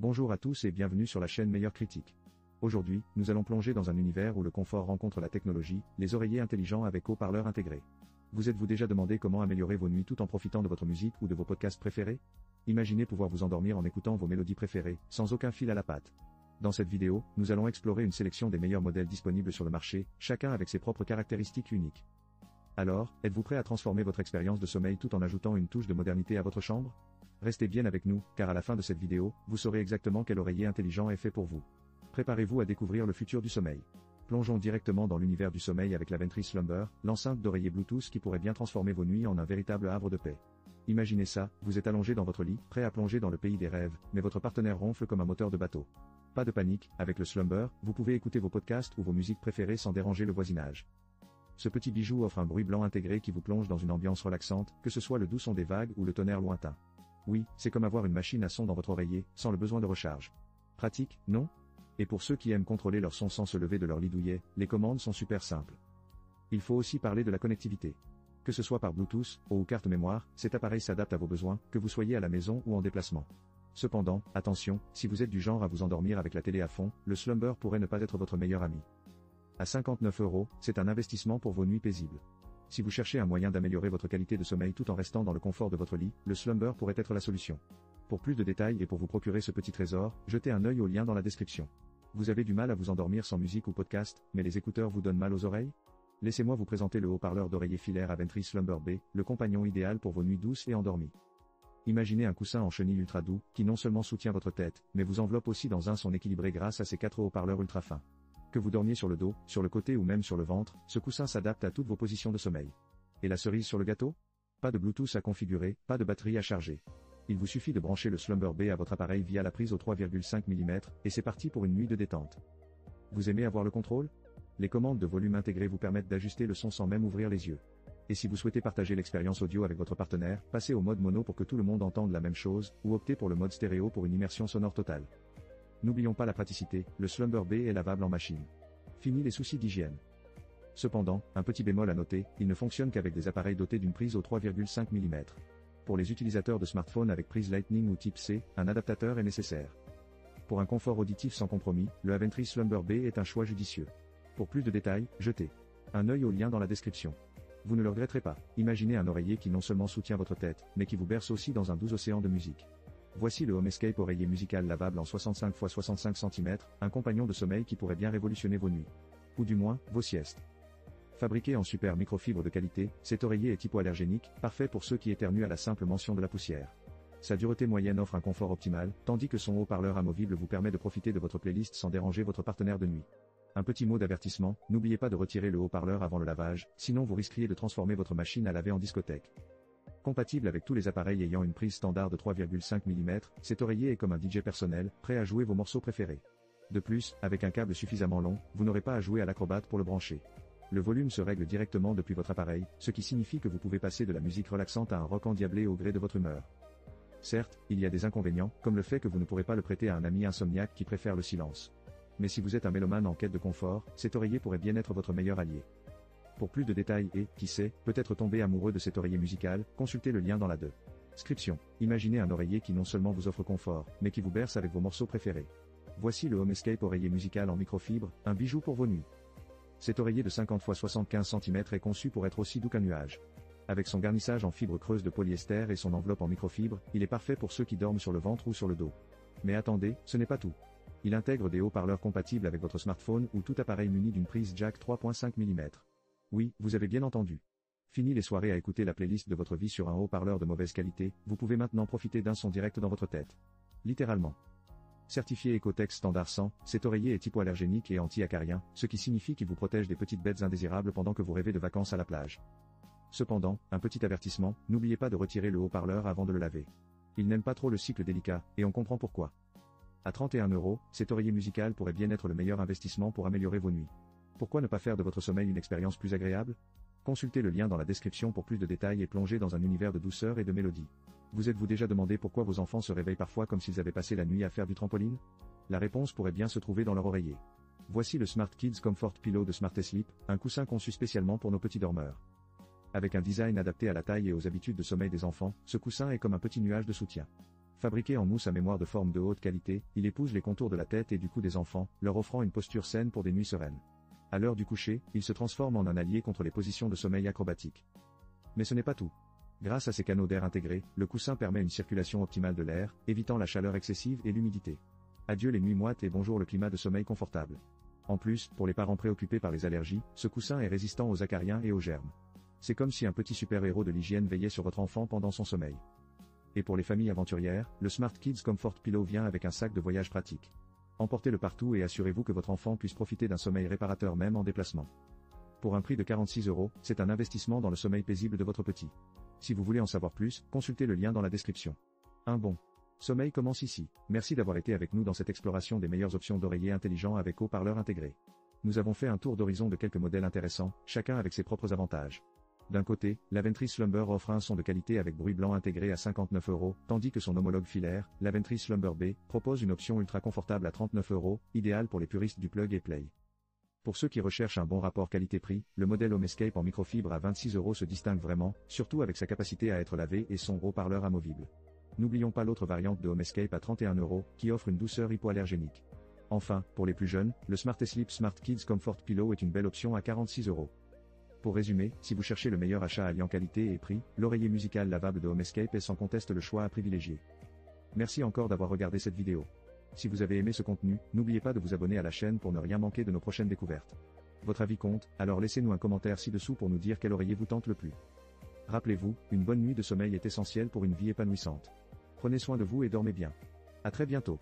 Bonjour à tous et bienvenue sur la chaîne Meilleure Critique. Aujourd'hui, nous allons plonger dans un univers où le confort rencontre la technologie, les oreillers intelligents avec haut-parleurs intégrés. Vous êtes-vous déjà demandé comment améliorer vos nuits tout en profitant de votre musique ou de vos podcasts préférés? Imaginez pouvoir vous endormir en écoutant vos mélodies préférées, sans aucun fil à la patte. Dans cette vidéo, nous allons explorer une sélection des meilleurs modèles disponibles sur le marché, chacun avec ses propres caractéristiques uniques. Alors, êtes-vous prêt à transformer votre expérience de sommeil tout en ajoutant une touche de modernité à votre chambre? Restez bien avec nous, car à la fin de cette vidéo, vous saurez exactement quel oreiller intelligent est fait pour vous. Préparez-vous à découvrir le futur du sommeil. Plongeons directement dans l'univers du sommeil avec la Ventry Slumber, l'enceinte d'oreiller Bluetooth qui pourrait bien transformer vos nuits en un véritable havre de paix. Imaginez ça, vous êtes allongé dans votre lit, prêt à plonger dans le pays des rêves, mais votre partenaire ronfle comme un moteur de bateau. Pas de panique, avec le Slumber, vous pouvez écouter vos podcasts ou vos musiques préférées sans déranger le voisinage. Ce petit bijou offre un bruit blanc intégré qui vous plonge dans une ambiance relaxante, que ce soit le doux son des vagues ou le tonnerre lointain. Oui, c'est comme avoir une machine à son dans votre oreiller, sans le besoin de recharge. Pratique, non? Et pour ceux qui aiment contrôler leur son sans se lever de leur lit douillet, les commandes sont super simples. Il faut aussi parler de la connectivité. Que ce soit par Bluetooth, ou carte mémoire, cet appareil s'adapte à vos besoins, que vous soyez à la maison ou en déplacement. Cependant, attention, si vous êtes du genre à vous endormir avec la télé à fond, le Slumber pourrait ne pas être votre meilleur ami. À 59 €, c'est un investissement pour vos nuits paisibles. Si vous cherchez un moyen d'améliorer votre qualité de sommeil tout en restant dans le confort de votre lit, le Slumber pourrait être la solution. Pour plus de détails et pour vous procurer ce petit trésor, jetez un œil au lien dans la description. Vous avez du mal à vous endormir sans musique ou podcast, mais les écouteurs vous donnent mal aux oreilles? Laissez-moi vous présenter le haut-parleur d'oreiller filaire Ventry Slumber B, le compagnon idéal pour vos nuits douces et endormies. Imaginez un coussin en chenille ultra doux, qui non seulement soutient votre tête, mais vous enveloppe aussi dans un son équilibré grâce à ses 4 haut-parleurs ultra fins. Que vous dormiez sur le dos, sur le côté ou même sur le ventre, ce coussin s'adapte à toutes vos positions de sommeil. Et la cerise sur le gâteau? Pas de Bluetooth à configurer, pas de batterie à charger. Il vous suffit de brancher le Slumber B à votre appareil via la prise au 3,5 mm, et c'est parti pour une nuit de détente. Vous aimez avoir le contrôle? Les commandes de volume intégrées vous permettent d'ajuster le son sans même ouvrir les yeux. Et si vous souhaitez partager l'expérience audio avec votre partenaire, passez au mode mono pour que tout le monde entende la même chose, ou optez pour le mode stéréo pour une immersion sonore totale. N'oublions pas la praticité, le Slumber B est lavable en machine. Fini les soucis d'hygiène. Cependant, un petit bémol à noter, il ne fonctionne qu'avec des appareils dotés d'une prise au 3,5 mm. Pour les utilisateurs de smartphones avec prise Lightning ou type C, un adaptateur est nécessaire. Pour un confort auditif sans compromis, le Ventry Slumber B est un choix judicieux. Pour plus de détails, jetez un œil au lien dans la description. Vous ne le regretterez pas. Imaginez un oreiller qui non seulement soutient votre tête, mais qui vous berce aussi dans un doux océan de musique. Voici le Home Escape oreiller musical lavable en 65 x 65 cm, un compagnon de sommeil qui pourrait bien révolutionner vos nuits. Ou du moins, vos siestes. Fabriqué en super microfibre de qualité, cet oreiller est hypoallergénique, parfait pour ceux qui éternuent à la simple mention de la poussière. Sa dureté moyenne offre un confort optimal, tandis que son haut-parleur amovible vous permet de profiter de votre playlist sans déranger votre partenaire de nuit. Un petit mot d'avertissement, n'oubliez pas de retirer le haut-parleur avant le lavage, sinon vous risqueriez de transformer votre machine à laver en discothèque. Compatible avec tous les appareils ayant une prise standard de 3,5 mm, cet oreiller est comme un DJ personnel, prêt à jouer vos morceaux préférés. De plus, avec un câble suffisamment long, vous n'aurez pas à jouer à l'acrobate pour le brancher. Le volume se règle directement depuis votre appareil, ce qui signifie que vous pouvez passer de la musique relaxante à un rock endiablé au gré de votre humeur. Certes, il y a des inconvénients, comme le fait que vous ne pourrez pas le prêter à un ami insomniaque qui préfère le silence. Mais si vous êtes un mélomane en quête de confort, cet oreiller pourrait bien être votre meilleur allié. Pour plus de détails et, qui sait, peut-être tomber amoureux de cet oreiller musical, consultez le lien dans la description. Imaginez un oreiller qui non seulement vous offre confort, mais qui vous berce avec vos morceaux préférés. Voici le Home Escape oreiller musical en microfibre, un bijou pour vos nuits. Cet oreiller de 50 x 75 cm est conçu pour être aussi doux qu'un nuage. Avec son garnissage en fibre creuse de polyester et son enveloppe en microfibre, il est parfait pour ceux qui dorment sur le ventre ou sur le dos. Mais attendez, ce n'est pas tout. Il intègre des haut-parleurs compatibles avec votre smartphone ou tout appareil muni d'une prise jack 3,5 mm. Oui, vous avez bien entendu. Fini les soirées à écouter la playlist de votre vie sur un haut-parleur de mauvaise qualité, vous pouvez maintenant profiter d'un son direct dans votre tête. Littéralement. Certifié Ecotech Standard 100, cet oreiller est hypoallergénique et anti-acarien, ce qui signifie qu'il vous protège des petites bêtes indésirables pendant que vous rêvez de vacances à la plage. Cependant, un petit avertissement, n'oubliez pas de retirer le haut-parleur avant de le laver. Il n'aime pas trop le cycle délicat, et on comprend pourquoi. À 31 €, cet oreiller musical pourrait bien être le meilleur investissement pour améliorer vos nuits. Pourquoi ne pas faire de votre sommeil une expérience plus agréable? Consultez le lien dans la description pour plus de détails et plongez dans un univers de douceur et de mélodie. Vous êtes-vous déjà demandé pourquoi vos enfants se réveillent parfois comme s'ils avaient passé la nuit à faire du trampoline? La réponse pourrait bien se trouver dans leur oreiller. Voici le Smart Kids Comfort Pillow de Smart Sleep, un coussin conçu spécialement pour nos petits dormeurs. Avec un design adapté à la taille et aux habitudes de sommeil des enfants, ce coussin est comme un petit nuage de soutien. Fabriqué en mousse à mémoire de forme de haute qualité, il épouse les contours de la tête et du cou des enfants, leur offrant une posture saine pour des nuits sereines. À l'heure du coucher, il se transforme en un allié contre les positions de sommeil acrobatiques. Mais ce n'est pas tout. Grâce à ses canaux d'air intégrés, le coussin permet une circulation optimale de l'air, évitant la chaleur excessive et l'humidité. Adieu les nuits moites et bonjour le climat de sommeil confortable. En plus, pour les parents préoccupés par les allergies, ce coussin est résistant aux acariens et aux germes. C'est comme si un petit super-héros de l'hygiène veillait sur votre enfant pendant son sommeil. Et pour les familles aventurières, le Smart Kids Comfort Pillow vient avec un sac de voyage pratique. Emportez-le partout et assurez-vous que votre enfant puisse profiter d'un sommeil réparateur même en déplacement. Pour un prix de 46 €, c'est un investissement dans le sommeil paisible de votre petit. Si vous voulez en savoir plus, consultez le lien dans la description. Un bon sommeil commence ici. Merci d'avoir été avec nous dans cette exploration des meilleures options d'oreillers intelligents avec haut-parleurs intégrés. Nous avons fait un tour d'horizon de quelques modèles intéressants, chacun avec ses propres avantages. D'un côté, l'Aventry Slumber offre un son de qualité avec bruit blanc intégré à 59 €, tandis que son homologue filaire, l'Aventry Slumber B, propose une option ultra confortable à 39 €, idéale pour les puristes du plug and play. Pour ceux qui recherchent un bon rapport qualité-prix, le modèle Home Escape en microfibre à 26 € se distingue vraiment, surtout avec sa capacité à être lavé et son haut-parleur amovible. N'oublions pas l'autre variante de Home Escape à 31 €, qui offre une douceur hypoallergénique. Enfin, pour les plus jeunes, le Smart Sleep Smart Kids Comfort Pillow est une belle option à 46 €. Pour résumer, si vous cherchez le meilleur achat alliant qualité et prix, l'oreiller musical lavable de Home Escape est sans conteste le choix à privilégier. Merci encore d'avoir regardé cette vidéo. Si vous avez aimé ce contenu, n'oubliez pas de vous abonner à la chaîne pour ne rien manquer de nos prochaines découvertes. Votre avis compte, alors laissez-nous un commentaire ci-dessous pour nous dire quel oreiller vous tente le plus. Rappelez-vous, une bonne nuit de sommeil est essentielle pour une vie épanouissante. Prenez soin de vous et dormez bien. À très bientôt.